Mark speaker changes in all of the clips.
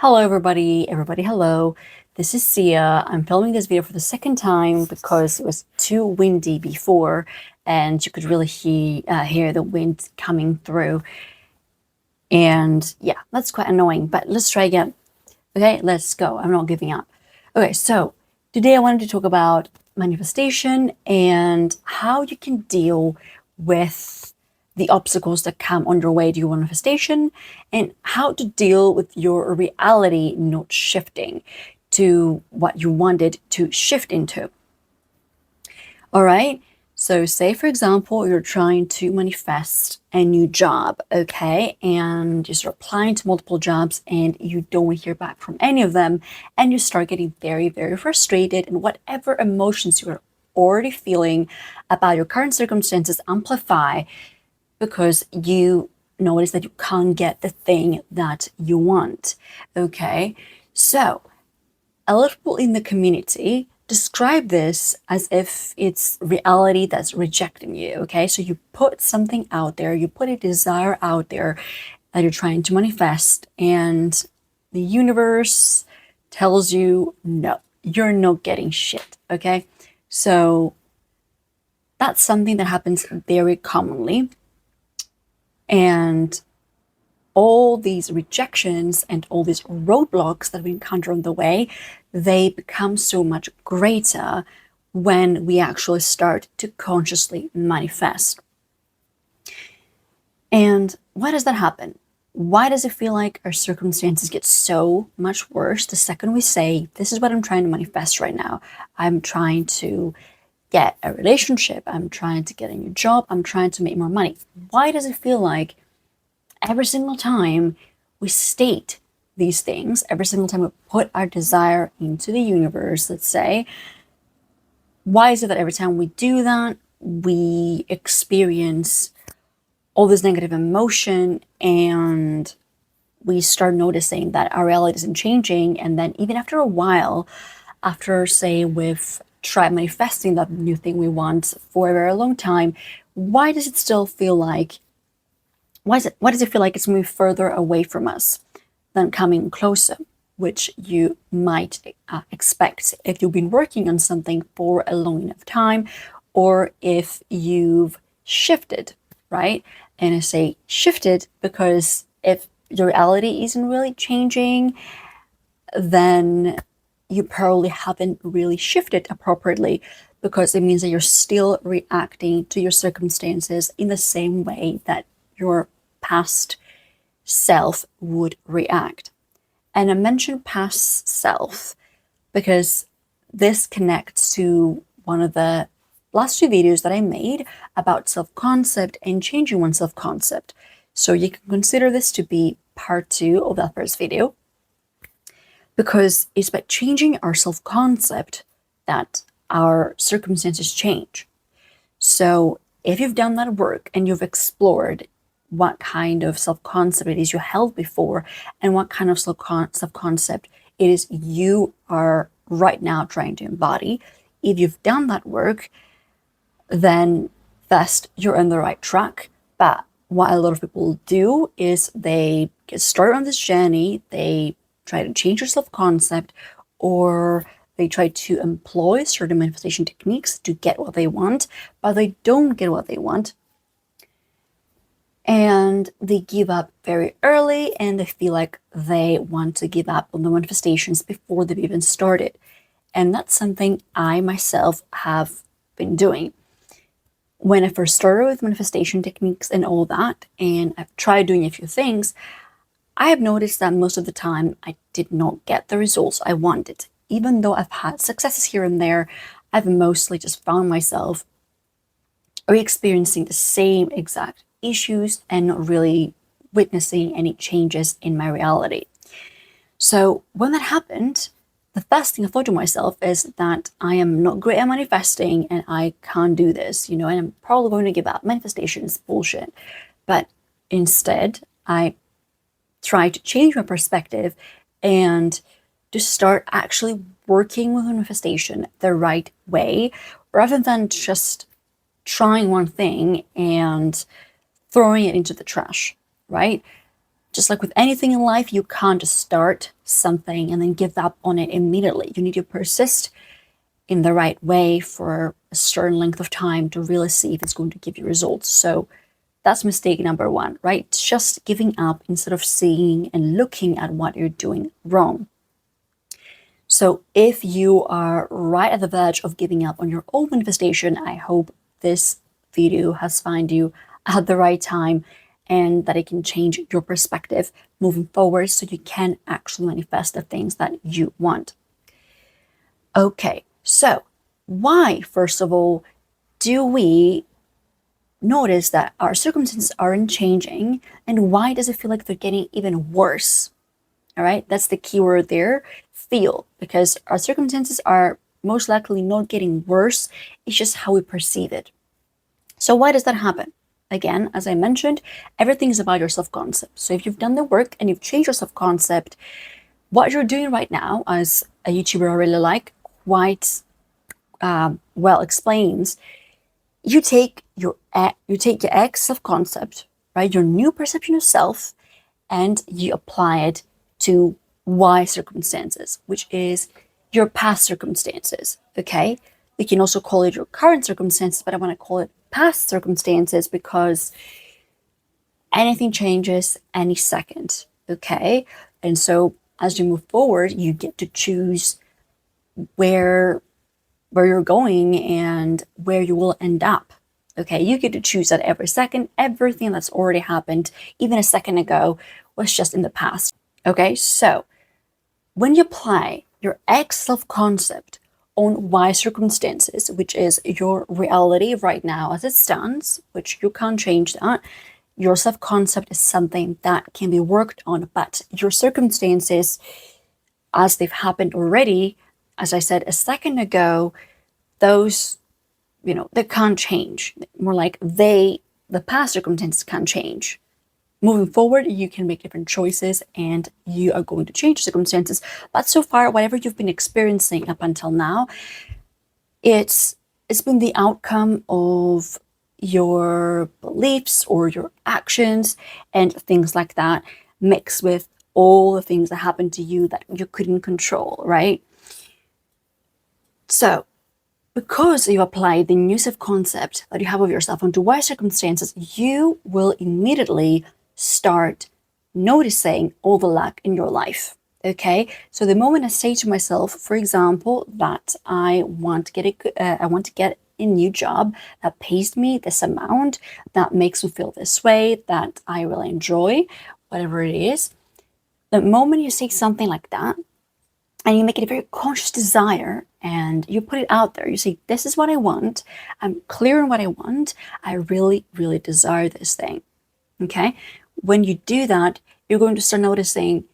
Speaker 1: Hello, everybody, hello. This is Sia. I'm filming this video for the second time because it was too windy before and you could really hear the wind coming through. And yeah, that's quite annoying, but let's try again. Okay, let's go. I'm not giving up. Okay, so today I wanted to talk about manifestation and how you can deal with the obstacles that come on your way to your manifestation and how to deal with your reality not shifting to what you wanted to shift into. All right. So say, for example, you're trying to manifest a new job, okay? And you start applying to multiple jobs and you don't hear back from any of them. And you start getting very, very frustrated. And whatever emotions you're already feeling about your current circumstances amplify because you notice that you can't get the thing that you want, okay? So a lot of people in the community describe this as if it's reality that's rejecting you, okay? So you put something out there, you put a desire out there that you're trying to manifest, and the universe tells you, no, you're not getting shit, okay? So that's something that happens very commonly. And all these rejections and all these roadblocks that we encounter on the way, they become so much greater when we actually start to consciously manifest. And why does that happen? Why does it feel like our circumstances get so much worse the second we say, this is what I'm trying to manifest right now? I'm trying to get a relationship. I'm trying to get a new job. I'm trying to make more money. Why does it feel like every single time we state these things, every single time we put our desire into the universe, let's say, why is it that every time we do that, we experience all this negative emotion and we start noticing that our reality isn't changing? And then even after a while, after, say, we've tried manifesting that new thing we want for a very long time, why does it still feel like why does it feel like it's moving further away from us than coming closer, which you might expect if you've been working on something for a long enough time, or if you've shifted, right? And I say shifted because if your reality isn't really changing, then you probably haven't really shifted appropriately, because it means that you're still reacting to your circumstances in the same way that your past self would react. And I mentioned past self because this connects to one of the last two videos that I made about self-concept and changing one's self-concept. So you can consider this to be part 2 of that first video, because it's by changing our self-concept that our circumstances change. So if you've done that work and you've explored what kind of self-concept it is you held before and what kind of self-concept it is you are right now trying to embody, if you've done that work, then first you're on the right track. But what a lot of people do is they get started on this journey, they try to change their self-concept, or they try to employ certain manifestation techniques to get what they want, but they don't get what they want. And they give up very early and they feel like they want to give up on the manifestations before they've even started. And that's something I myself have been doing. When I first started with manifestation techniques and all that, and I've tried doing a few things, I have noticed that most of the time I did not get the results I wanted. Even though I've had successes here and there, I've mostly just found myself re-experiencing the same exact issues and not really witnessing any changes in my reality. So when that happened, the first thing I thought to myself is that I am not great at manifesting and I can't do this, and I'm probably going to give up. Manifestation is bullshit. But instead, I tried to change my perspective and to start actually working with manifestation the right way, rather than just trying one thing and throwing it into the trash, right? Just like with anything in life, you can't just start something and then give up on it immediately. You need to persist in the right way for a certain length of time to really see if it's going to give you results. So that's mistake number one, right? Just giving up instead of seeing and looking at what you're doing wrong. So if you are right at the verge of giving up on your own manifestation, I hope this video has found you at the right time and that it can change your perspective moving forward so you can actually manifest the things that you want. Okay, so why, first of all, do we notice that our circumstances aren't changing, and why does it feel like they're getting even worse? All right, that's the key word there, feel, because our circumstances are most likely not getting worse. It's just how we perceive it. So why does that happen? Again, as I mentioned, everything is about your self-concept. So if you've done the work and you've changed your self-concept, what you're doing right now, as a YouTuber I really like, quite well explains, you take your ex self-concept, right, your new perception of self, and you apply it to Y circumstances, which is your past circumstances, okay? We can also call it your current circumstances, but I want to call it past circumstances because anything changes any second, okay? And so as you move forward, you get to choose where you're going and where you will end up. Okay, you get to choose that every second. Everything that's already happened, even a second ago, was just in the past. Okay, so when you apply your X self-concept on Y circumstances, which is your reality right now as it stands, which you can't change that, your self-concept is something that can be worked on, but your circumstances, as they've happened already, as I said a second ago, those, they can't change. More like the past circumstances can't change. Moving forward, you can make different choices and you are going to change circumstances. But so far, whatever you've been experiencing up until now, it's been the outcome of your beliefs or your actions and things like that, mixed with all the things that happened to you that you couldn't control, right? So because you apply the new self-concept that you have of yourself onto Y circumstances, you will immediately start noticing all the lack in your life. Okay, so the moment I say to myself, for example, that I want to get a new job that pays me this amount, that makes me feel this way, that I really enjoy, whatever it is, the moment you say something like that, and you make it a very conscious desire and you put it out there, you say, this is what I want, I'm clear on what I want, I really, really desire this thing. Okay, when you do that, you're going to start noticing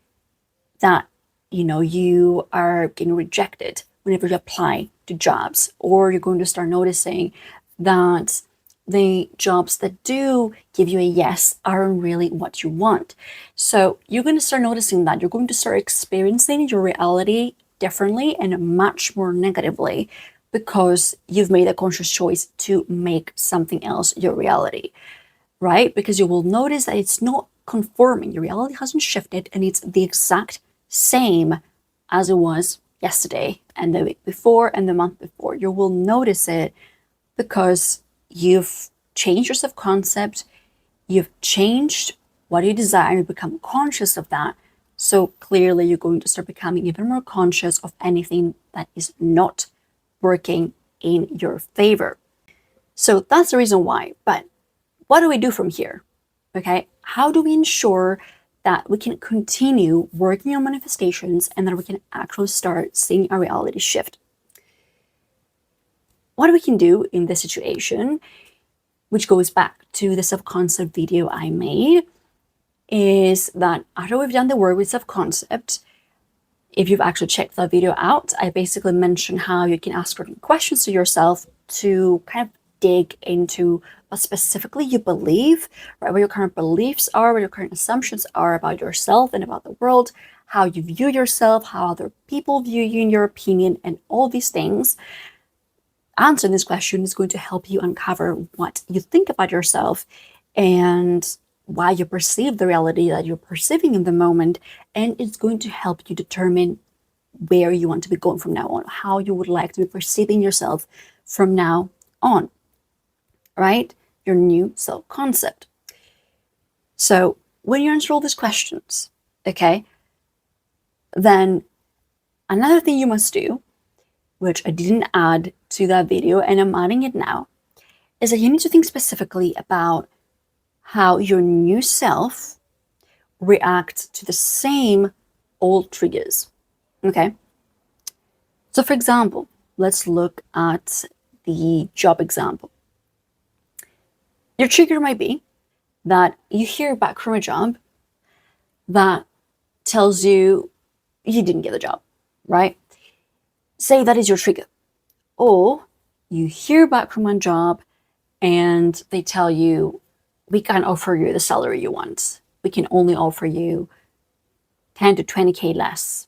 Speaker 1: that, you are getting rejected whenever you apply to jobs, or you're going to start noticing that the jobs that do give you a yes aren't really what you want. So you're going to start noticing that you're going to start experiencing your reality differently and much more negatively because you've made a conscious choice to make something else your reality, right? Because you will notice that it's not conforming. Your reality hasn't shifted and it's the exact same as it was yesterday and the week before and the month before. You will notice it because you've changed your self-concept, you've changed what you desire, and you become conscious of that. So clearly you're going to start becoming even more conscious of anything that is not working in your favor. So that's the reason why. But what do we do from here? Okay, how do we ensure that we can continue working on manifestations and that we can actually start seeing our reality shift? What we can do in this situation, which goes back to the self-concept video I made, is that after we've done the work with self-concept, if you've actually checked that video out, I basically mentioned how you can ask certain questions to yourself to kind of dig into what specifically you believe, right? What your current beliefs are, what your current assumptions are about yourself and about the world, how you view yourself, how other people view you in your opinion, and all these things. Answering this question is going to help you uncover what you think about yourself and why you perceive the reality that you're perceiving in the moment, and it's going to help you determine where you want to be going from now on, how you would like to be perceiving yourself from now on, right? Your new self-concept. So when you answer all these questions, okay, then another thing you must do, which I didn't add to that video and I'm adding it now, is that you need to think specifically about how your new self reacts to the same old triggers, okay? So for example, let's look at the job example. Your trigger might be that you hear back from a job that tells you you didn't get the job, right? Say that is your trigger. Or you hear back from one job and they tell you, we can't offer you the salary you want. We can only offer you 10 to 20K less.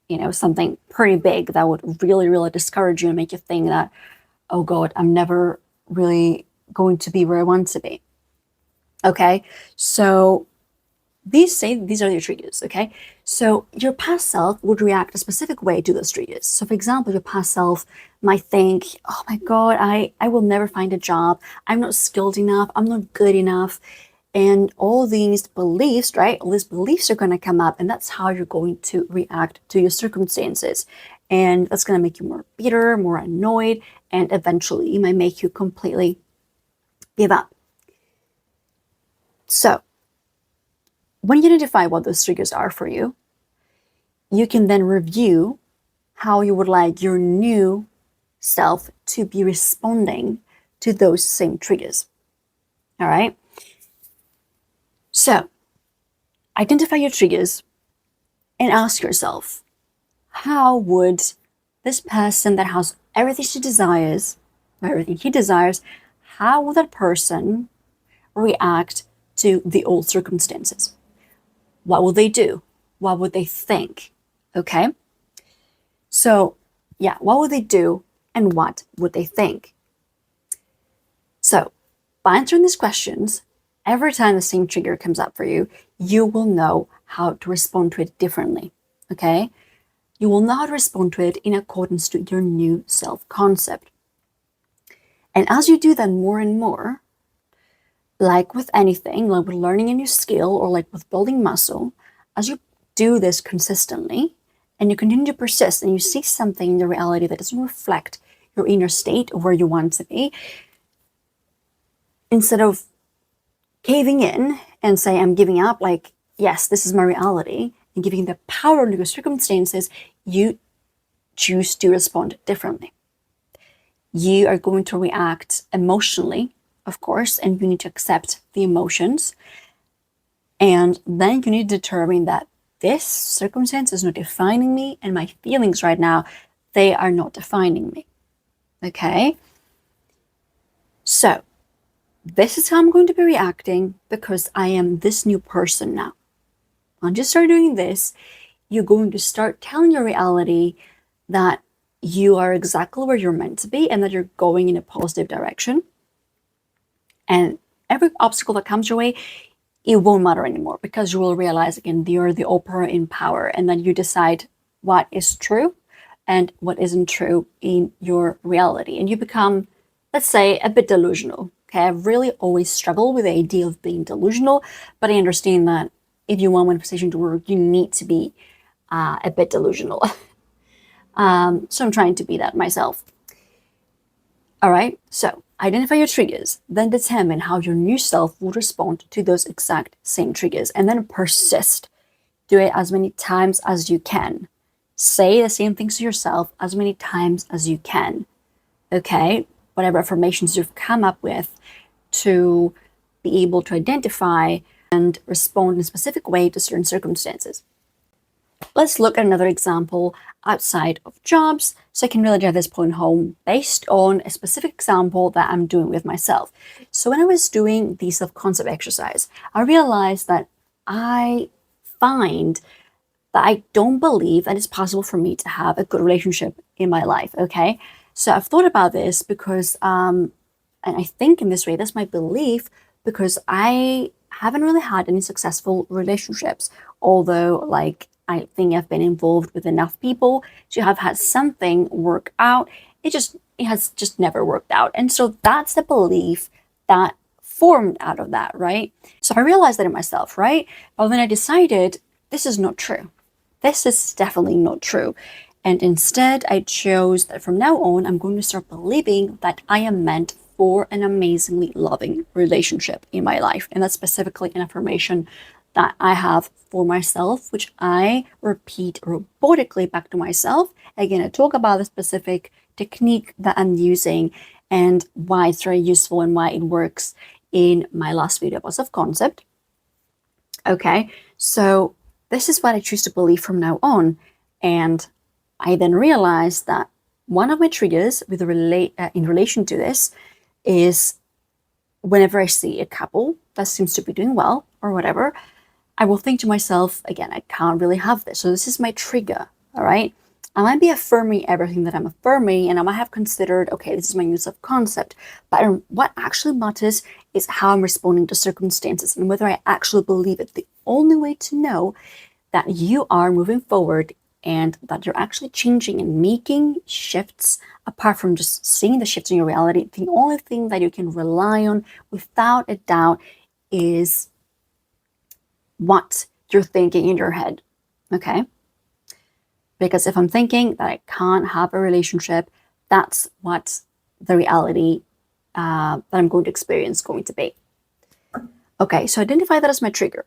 Speaker 1: You know, something pretty big that would really, really discourage you and make you think that, oh God, I'm never really going to be where I want to be. Okay, so these are your triggers, okay? So your past self would react a specific way to those triggers. So for example, your past self might think, oh my God, I will never find a job. I'm not skilled enough. I'm not good enough. And all these beliefs, right? All these beliefs are going to come up, and that's how you're going to react to your circumstances. And that's going to make you more bitter, more annoyed, and eventually it might make you completely give up. So when you identify what those triggers are for you, you can then review how you would like your new self to be responding to those same triggers. All right? So identify your triggers and ask yourself, how would this person that has everything she desires, or everything he desires, how will that person react to the old circumstances? What will they do? What would they think? Okay? So, yeah, what would they do and what would they think? So, by answering these questions, every time the same trigger comes up for you, you will know how to respond to it differently. Okay? You will know how to respond to it in accordance to your new self-concept. And as you do that more and more, like with anything, like with learning a new skill or like with building muscle, as you do this consistently and you continue to persist and you see something in the reality that doesn't reflect your inner state of where you want to be, instead of caving in and say, I'm giving up, like, yes, this is my reality, and giving the power to your circumstances, you choose to respond differently. You are going to react emotionally, of course, and you need to accept the emotions. And then you need to determine that this circumstance is not defining me, and my feelings right now, they are not defining me. Okay? So, this is how I'm going to be reacting because I am this new person now. Once you start doing this, you're going to start telling your reality that you are exactly where you're meant to be and that you're going in a positive direction. And every obstacle that comes your way, it won't matter anymore because you will realize again, you're the Oprah in power, and then you decide what is true and what isn't true in your reality. And you become, let's say, a bit delusional. Okay, I really always struggle with the idea of being delusional, but I understand that if you want manifestation to work, you need to be a bit delusional. So I'm trying to be that myself. All right, so identify your triggers, then determine how your new self will respond to those exact same triggers, and then persist. Do it as many times as you can. Say the same things to yourself as many times as you can. Okay, whatever affirmations you've come up with to be able to identify and respond in a specific way to certain circumstances. Let's look at another example outside of jobs so I can really drive this point home based on a specific example that I'm doing with myself. So when I was doing the self-concept exercise, I realized that I find that I don't believe that it's possible for me to have a good relationship in my life, okay? So I've thought about this because, and I think in this way, that's my belief, because I haven't really had any successful relationships, although like I think I've been involved with enough people to have had something work out. It has just never worked out. And so that's the belief that formed out of that, right? So I realized that in myself, right? But then I decided this is not true. This is definitely not true. And instead, I chose that from now on, I'm going to start believing that I am meant for an amazingly loving relationship in my life. And that's specifically an affirmation that I have for myself, which I repeat robotically back to myself. Again, I talk about the specific technique that I'm using and why it's very useful and why it works in my last video about self-concept. Okay, so this is what I choose to believe from now on. And I then realized that one of my triggers with in relation to this is whenever I see a couple that seems to be doing well or whatever, I will think to myself, again, I can't really have this. So this is my trigger, all right? I might be affirming everything that I'm affirming, and I might have considered, okay, this is my new self-concept. But what actually matters is how I'm responding to circumstances and whether I actually believe it. The only way to know that you are moving forward and that you're actually changing and making shifts, apart from just seeing the shifts in your reality, the only thing that you can rely on without a doubt is what you're thinking in your head, okay? Because if I'm thinking that I can't have a relationship, that's what the reality that I'm going to experience is going to be. Okay, so identify that as my trigger.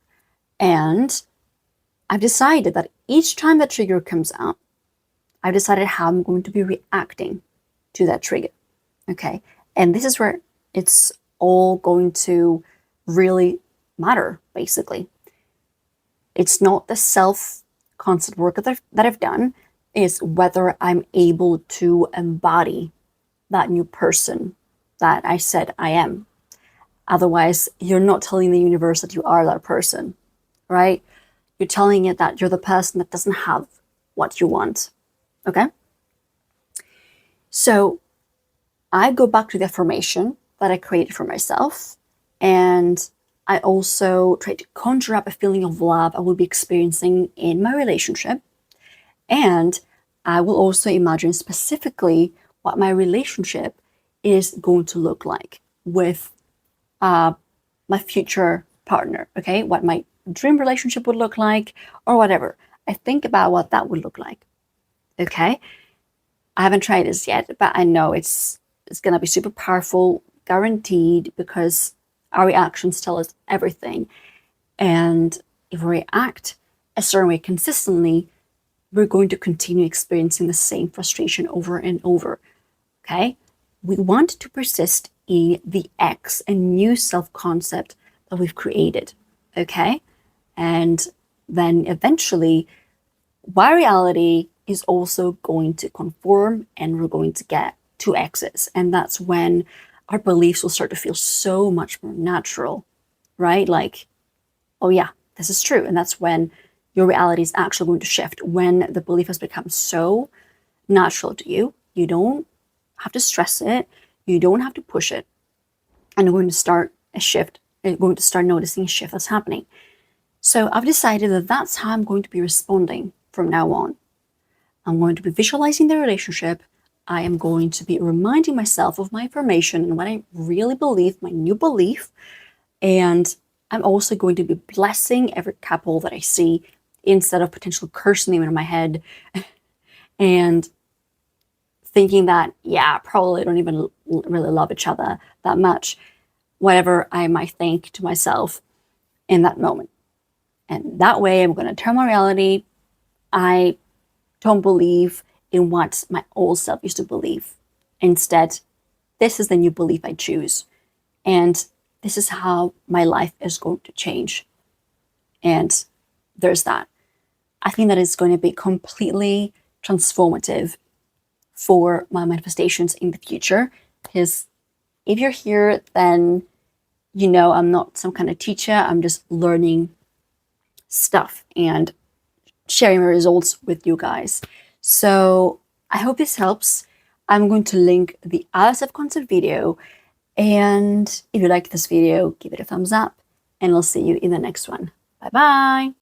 Speaker 1: And I've decided that each time that trigger comes out, I've decided how I'm going to be reacting to that trigger, okay? And this is where it's all going to really matter, basically. It's not the self-concept work that I've done, is whether I'm able to embody that new person that I said I am. Otherwise, you're not telling the universe that you are that person, right? You're telling it that you're the person that doesn't have what you want, okay? So I go back to the affirmation that I created for myself, and I also try to conjure up a feeling of love I will be experiencing in my relationship. And I will also imagine specifically what my relationship is going to look like with my future partner, okay? What my dream relationship would look like or whatever. I think about what that would look like, okay? I haven't tried this yet, but I know it's going to be super powerful, guaranteed, because our reactions tell us everything. And if we react a certain way consistently, we're going to continue experiencing the same frustration over and over, okay? We want to persist in the X and new self-concept that we've created, okay? And then eventually, our reality is also going to conform and we're going to get two X's. And that's when our beliefs will start to feel so much more natural, right? Like, oh yeah, this is true. And that's when your reality is actually going to shift. When the belief has become so natural to you, you don't have to stress it, you don't have to push it, and you're going to start a shift. You're going to start noticing a shift that's happening. So I've decided that that's how I'm going to be responding from now on. I'm going to be visualizing the relationship. I am going to be reminding myself of my affirmation and what I really believe, my new belief. And I'm also going to be blessing every couple that I see instead of potentially cursing them in my head and thinking that, yeah, probably don't even really love each other that much, whatever I might think to myself in that moment. And that way I'm going to turn my reality. I don't believe in what my old self used to believe. Instead, this is the new belief I choose. And this is how my life is going to change. And there's that. I think that it's going to be completely transformative for my manifestations in the future. Because if you're here, then you know I'm not some kind of teacher. I'm just learning stuff and sharing my results with you guys. So I hope this helps. I'm going to link the other self-concept video. And if you liked this video, give it a thumbs up. and I'll see you in the next one. Bye bye.